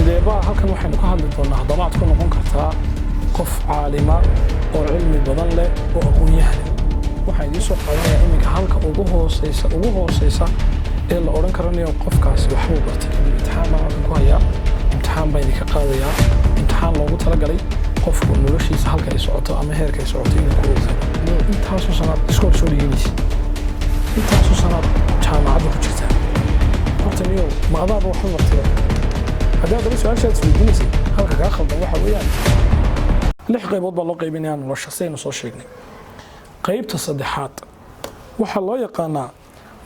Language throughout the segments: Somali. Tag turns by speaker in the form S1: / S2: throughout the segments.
S1: sideebaa halkan waxaynu ka hadli doonaa haddaba aad ku noqon kartaa qof caalima oo cilmi badan leh oo aqoon-yahan waxaan idiin soo qaadanayaa iminka halka ugu hooseysa ee la odhan karanayo qofkaasi waxbuu bartay imtixaan baan halkan ku hayaa imtixaan baan idinka qaadayaa imtixaan loogu talagalay qofku noloshiisa halka ay socoto ama heerka ay socoto inuu ku ogaado intaasoo sanaad iskool soo dhiganaysa intaasoo sanaad jaamacadda ku jirtaa horta niyo ma adaaba waxba bartay haddii haddaba su-aashaad isweydiinaysay halka kaa khaldan waxa weeyaan 6 qaybood baa loo qaybinayaa nolosha saynu soo sheegnay qaybta saddexaad waxaa loo yaqaanaa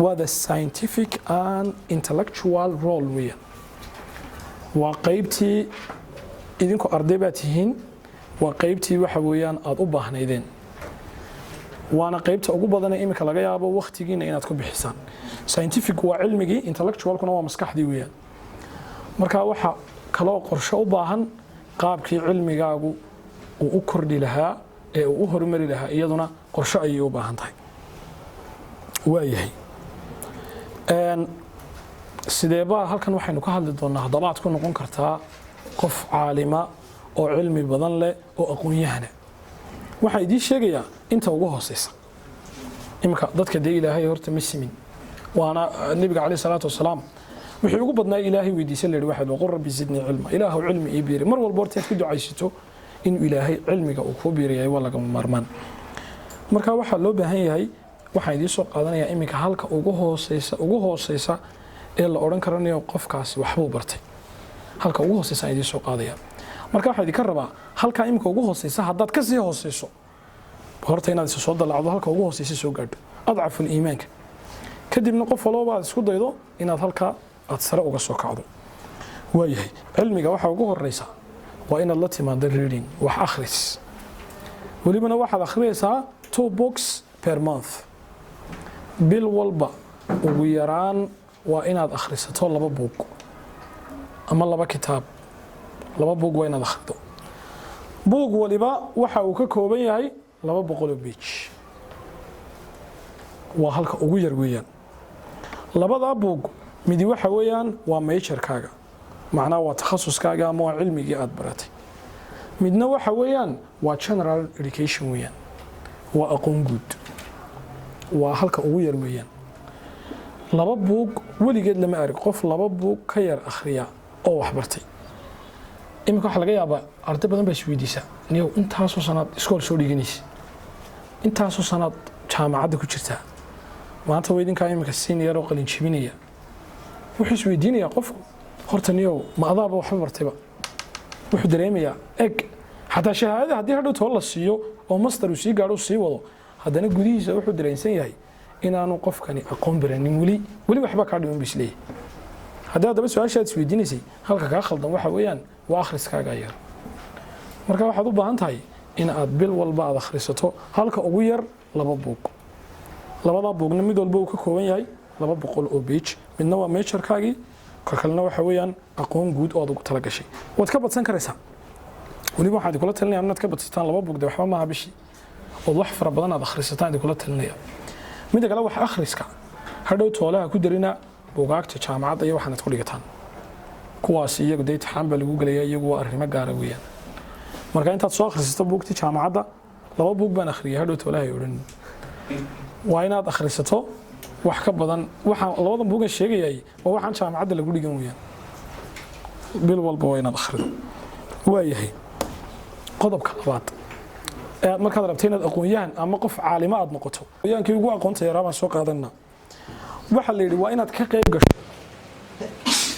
S1: waa the scientific and intellectual role weeyaan waa qaybtii idinku arday baa tihiin waa qaybtii waxa weeyaan aad u baahnaydeen waana qaybta ugu badan ee imika laga yaabo waqtigiina inaad ku bixisaan scientific waa cilmigii intellectualkuna waa maskaxdii weeyaan marka waxa kaloo qorshe u baahan qaabkii cilmigaagu uu u kordhi lahaa ee uu u horumari lahaa iyaduna qorshe ayay u baahan tahay waayahay sideebaa halkan waxaynu ka hadli doonaa haddaba aad ku noqon kartaa qof caalima oo cilmi badan leh oo aqoon-yahana waxaan idiin sheegayaa inta ugu hooseysa iminka dadka dee ilaahay horta ma simin waana nebiga calayhi salaatu wasalaam wixii ugu badnaa ilaahay weydiisan leeyahay waxaad waqul rabbi zidni cilma ilaahu cilmi ii biiri mar walba horta aad ku ducaysato inuu ilaahay cilmiga uu kuu biiriyay waa laga maarmaan marka waxaa loo baahan yahay waxaan idiin soo qaadanayaa iminka halka ugu hooseysa ee la odhan karanayo qofkaasi waxbuu bartay halka ugu hooseysa aan idiin soo qaadaya marka waxaa idinka rabaa halkaa iminka ugu hooseysa haddaad ka sii hooseyso horta inaad isa soo dallacdo halka ugu hooseysa soo gaadho adcaful iimaanka kadibna qof walba aad isku daydo inaad halkaa aad sare uga soo kacdo waayahay cilmiga waxaa ugu horeysa waa inaad la timaado reading wax akhris welibana waxaad akhriyaysaa 2 books per month bil walba ugu yaraan waa inaad akhrisato 2 buug ama 2 kitaab 2 buug waa inaad akhrido buug waliba waxa uu ka kooban yahay 200 page waa halka ugu yar weeyaan 2 buug midi waxa weeyaan waa majorkaaga macnaha waa takhasuskaaga ama waa cilmigii aad baratay midna waxa weeyaan waa general education weeyaan waa aqoon guud waa halka ugu yar weeyaan 2 buug weligeed lama arag qof 2 buug ka yar akhriya oo wax bartay imika waxa laga yaabaa arday badan baa isweydiisa niyow intaasoo sanaad iskool soo dhiganaysa intaasoo sanaad jaamacadda ku jirtaa maanta weydinkaa imika senior oo qalin jibinaya wuxuu isweydiinayaa qofku horta niyow ma adaaba waxba bartayba wuxuu dareemayaa eg xataa shahaadada haddii hadhow too la siiyo oo master uu sii gaadho sii wado haddana gudihiisa wuxuu dareensan yahay inaanu qofkani aqoon baranin weli waxba kaa dhiman bisleeyahay haddii haddaba su-aashaad isweydiinaysay halka kaa khaldan waxa weeyaan waa akhriskaaga yar marka waxaad u baahan tahay in aad bil walba aad akhrisato halka ugu yar 2 buug 2 buugna mid walba uu ka kooban yahay 200 oo page midna waa majorkaagii ka kalena waxa weeyaan aqoon guud oo aad ugu tala gashay waad ka badsan karaysaa weliba waxaad kula talinayaa inaad ka badsataan 2 buug waxba maaha bishii oo wax fara badan aad akhrisataan kula talinaya mid kale wax akhriska hadhow toolaha ku darina buugaagta jaamacadda iyo waxaad ku dhigataan kuwaas iyagu day taxaan baa lagu galayaa iyagu waa arrimo gaar ah weeyaan marka intaad soo akhrisato buugti jaamacadda 2 buug baan akhriyay hadhow toolaha ay oran waa inaad akhrisato wax ka badan waxaan 2 buug sheegayay waa waxaan jaamacadda lagu dhigan weeyaan bil walba waa inaad akhrido waayahay qodobka labaad markaad rabto inaad aqoon-yahan ama qof caalimo aad noqoto aqoon-yahankii ugu aqoonta yaraa baan soo qaadanaa waxa la yidhi waa inaad ka qayb gasho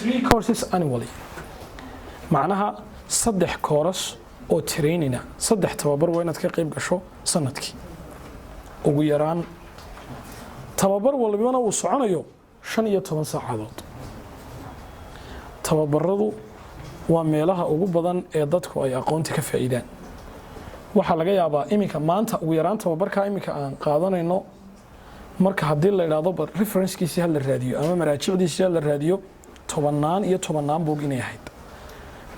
S1: 3 courses annually macnaha 3 kooras oo trainina 3 tababar waa inaad ka qayb gasho sanadkii ugu yaraan tababar walbana uu soconayo 15 saacadood tababaradu waa meelaha ugu badan ee dadku ay aqoonta ka faa'iidaan waxa laga yaabaa iminka maanta ugu yaraan tababarka iminka aan qaadanayno marka haddii la yiraahdo reference-kiisa hal la raadiyo ama maraajicdiisa hal la raadiyo 10 buug inay ahayd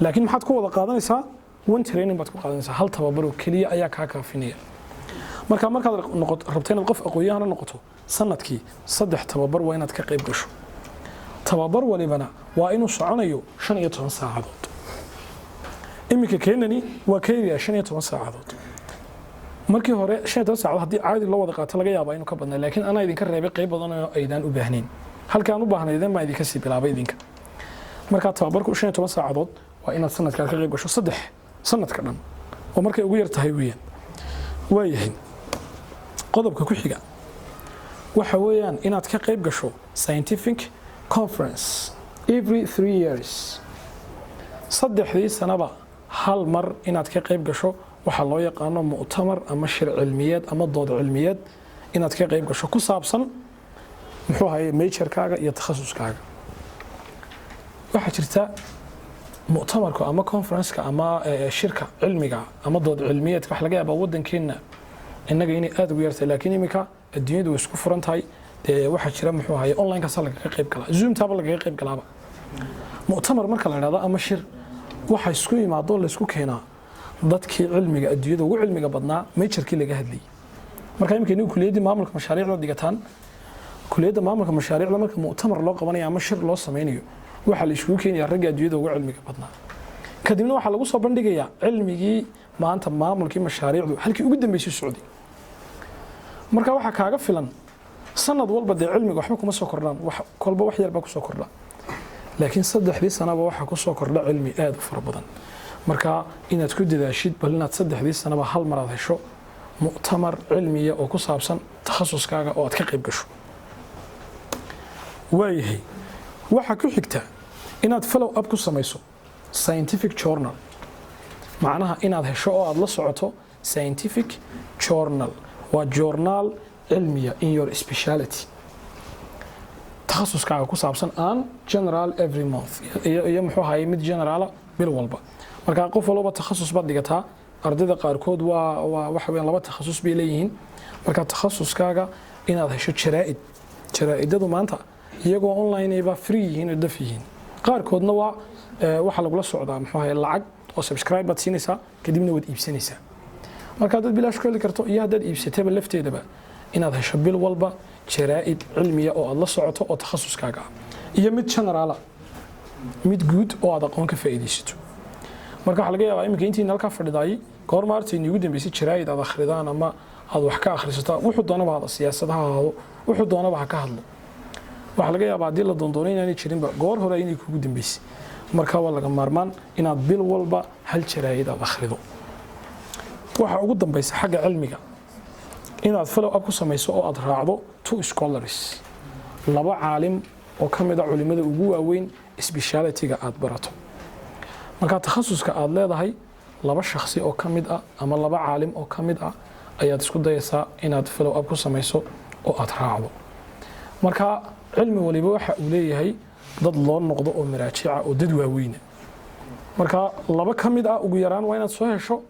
S1: laakiin maxaad ku wada qaadanaysaa one training baad ku qaadanaysaa hal tababar oo kaliya ayaa ka kaafinaya markaad rabto inaad qof aqoon-yahan noqoto sanadkii 3 tababar waa inaad ka qayb gasho tababar walibana waa inuu soconayo 15 saacadood iminka keenani waa keenaya 15 saacadood markii hore 15 saacadood haddii caadi loo wada qaato laga yaabaa inuu ka badnaa laakiin anaa idinka reebay qayb badan oo aydan u baahnayn halkaan u baahnaydeen baa idinka sii bilaabay idinka marka tababarku 15 saacadood waa inaad sanadka ka qayb gasho 3 sanadka dhan oo markay ugu yar tahay weeyaan waayahay qodobka ku xiga waxa weeyaan inaad ka qayb gasho scientific conference every 3 years saddexdii sanaba hal mar inaad ka qayb gasho waxa loo yaqaano mu'tamar ama shir cilmiyeed ama dood cilmiyeed inaad ka qayb gasho ku saabsan muxuu ahaayay majorkaaga iyo takhasuskaaga waxa jirta mu'tamarku ama conference-ka ama shirka cilmiga ama dood cilmiyeedka wax laga yaabaa wadankeena innaga inay aad ugu yartay laakiin imika adduunyadu way isku furan tahay waxa jira muxuu ahaayay online ka laga qayb galaa zoom taaba laga qayb galaaba mu'tamar marka la yiraahdo ama shir waxa isku yimaado la isku keenaa dadkii cilmiga adduunyada ugu cilmiga badnaa majorkii laga hadlayay marka imika inuu kuliyadda maamulka mashaariicda digataan kuliyadda maamulka mashaariicda marka mu'tamar loo qabanayo ama shir loo sameeyo waxa la isku keenayaa ragga adduunyada ugu cilmiga badnaa kadibna waxa lagu soo bandhigayaa cilmigii maanta maamulkii mashaariicdu halkii ugu dambeysay Saudi marka waxa kaaga filan sanad walba de cilmiga waxba kuma soo kordhaan wax kolba wax yar ba ku soo kordha laakiin saddexdii sanaba waxa ku soo kordha cilmi aad u fara badan marka inaad ku dadaashid bal inaad saddexdii sanaba hal mar aad hesho mu'tamar cilmiya oo ku saabsan takhasuskaaga oo aad ka qayb gasho waayahay waxa ku xigta inaad follow up ku samayso scientific journal macnaha inaad hesho oo aad la socoto scientific journal waa journal cilmiya in your speciality takhasuskaaga ku saabsan aan general every month iyo muxuu ahaayay mid general bil walba marka qof walba takhasus baad dhigataa ardayda qaarkood waa waxa weeyaan laba takhasus bay leeyihiin marka takhasuskaaga inaad hesho jaraa'idadu maanta iyagoo online ay ba free yihiin oo daf yihiin qaarkoodna waa waxa lagu la socdaa muxuu ahaayay lacag oo subscribe baad siinaysaa kadibna waad iibsanaysaa marka dad bilaash ku heli karto iyo haddaad iibsatayba lafteedaba inaad hesho bil walba jaraa'id cilmiya oo aad la socoto oo takhasuskaaga ah iyo mid general mid guud oo aad aqoon ka faa'iideysato marka waxa laga yaabaa imika intii halka fadhidaay goor maartii ugu dambeysay jaraa'id aad akhridaan ama aad wax ka akhrisato wuxuu doonaba hada siyaasadaha ahaado wuxuu doonaba ha ka hadlo waxa laga yaabaa hadii la doono inaanay jirinba goor hore inay kugu dambeysay marka waa laga maarmaan inaad bil walba hal jaraa'id aad akhrido waxa ugu dambaysa xagga cilmiga inaad follow up ku samayso oo aad raacdo 2 scholars laba caalim oo kamid ah culimada ugu waaweyn speciality-ga aad barato marka takhasuska aad leedahay laba shakhsi oo kamid ah ama laba caalim oo kamid ah ayaad isku dayaysaa inaad follow up ku samayso oo aad raacdo marka cilmi waliba waxa uu leeyahay dad loo noqdo oo maraajica oo dad waaweyn marka laba kamid ah ugu yaraan waa inaad soo hesho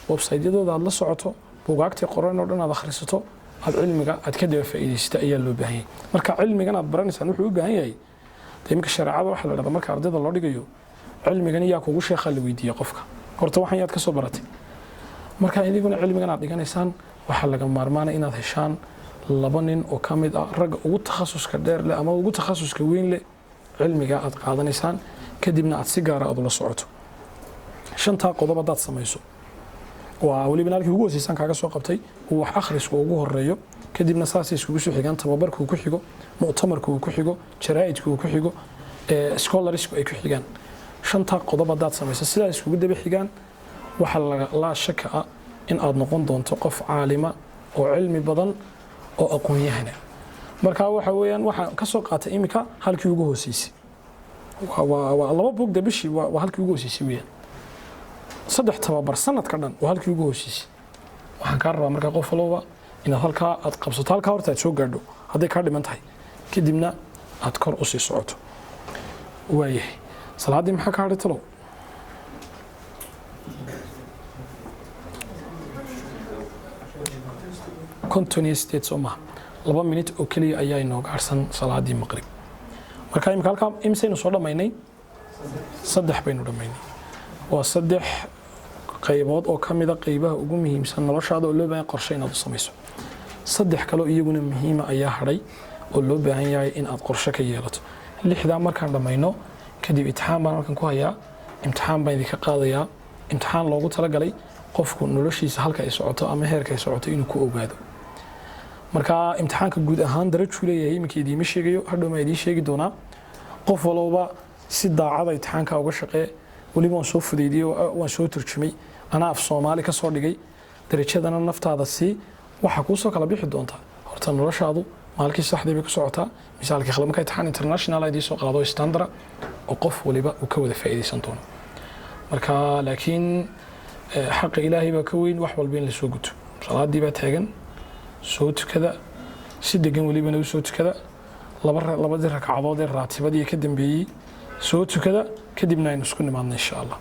S1: website-yadooda aad la socoto buugaagtii qoran oo dhan aad akhrisato aad cilmiga aad ka daba faa'iideysata ayaa loo baahan yahay marka cilmigan aad baranaysaan wuxuu u baahan yahay imika shariicada waxa la yiraahdaa marka ardayda loo dhigayo cilmigan yaa kugu sheekha la weydiiyo qofka horta waxan yaad ka soo baratay marka idiguna cilmigan aad dhiganaysaan waxa laga maarmaana inaad heshaan laba nin oo kamid ah rag ugu takhasuska dheer leh ama ugu takhasuska weyn leh cilmiga aad qaadanaysaan kadibna aad si gaar ah aad la socoto shanta qodob aad samayso waa waliba halkii ugu hooseysan kaaga soo qabtay oo wax akhrisku ugu horeeyo kadibna saas iskugu soo xigaan tababarku ku xigo mu'tamarku ku xigo jaraa'idku ku xigo scholarsku ay ku xigaan shanta qodob aad samayso sidaa iskugu daba xigaan waxa la shaka ah in aad noqon doonto qof caalima oo cilmi badan oo aqoon yahan marka waxa weeyaan waxa ka soo qaatay imika halkii ugu hooseysay waa laba boog dabishi waa halkii ugu hooseysay weeyaan saddex tababar sanadka dhan waa halkii ugu hooseysay waxaan ka rabaa marka qof walba inaad halka aad qabsato halka horta aad soo gaadho haday ka dhiman tahay kadibna aad kor u sii socoto waayahay salaadii maxaa ka hadhay talo continuous state soma 2 minute oo kaliya ayaa inoo gaarsan salaadii maqrib marka imika halka imsaynu soo dhamaynay saddex baynu dhamaynay waa saddex qaybood oo kamid ah qaybaha ugu muhiimsan noloshaada oo loo baahan qorshe inaad u samayso saddex kale iyaguna muhiim ayaa hadhay oo loo baahan yahay in aad qorshe ka yeelato lixda markaan dhamayno kadib imtixaan baan halkan ku hayaa imtixaan baan idinka qaadayaa imtixaan loogu talagalay qofku noloshiisa halka ay socoto ama heerka ay socoto inuu ku ogaado marka imtixaanka guud ahaan darajuu leeyahay iminka idiima sheegayo hadhow ma idiin sheegi doonaa qof walba si daacada imtixaanka uga shaqee weliba waan soo fudeydiyey waan soo turjumay anaa af Soomaali ka soo dhigay darajadana naftaada si waxa ku soo kala bixi doonta horta noloshaadu maalkii saxdii bay ku socotaa misaalkii khadamka imtixaan international ay soo qaado standard oo qof waliba uu ka wada faa'iideysan doono marka laakiin xaq ilaahay baa ka weyn wax walba in la soo guto salaadii baa taagan soo tukada si degan waliba soo tukada laba rakacadood ee raatibadii ka dambeeyay soo tukada kadibna aynu isku nimaadno insha Allah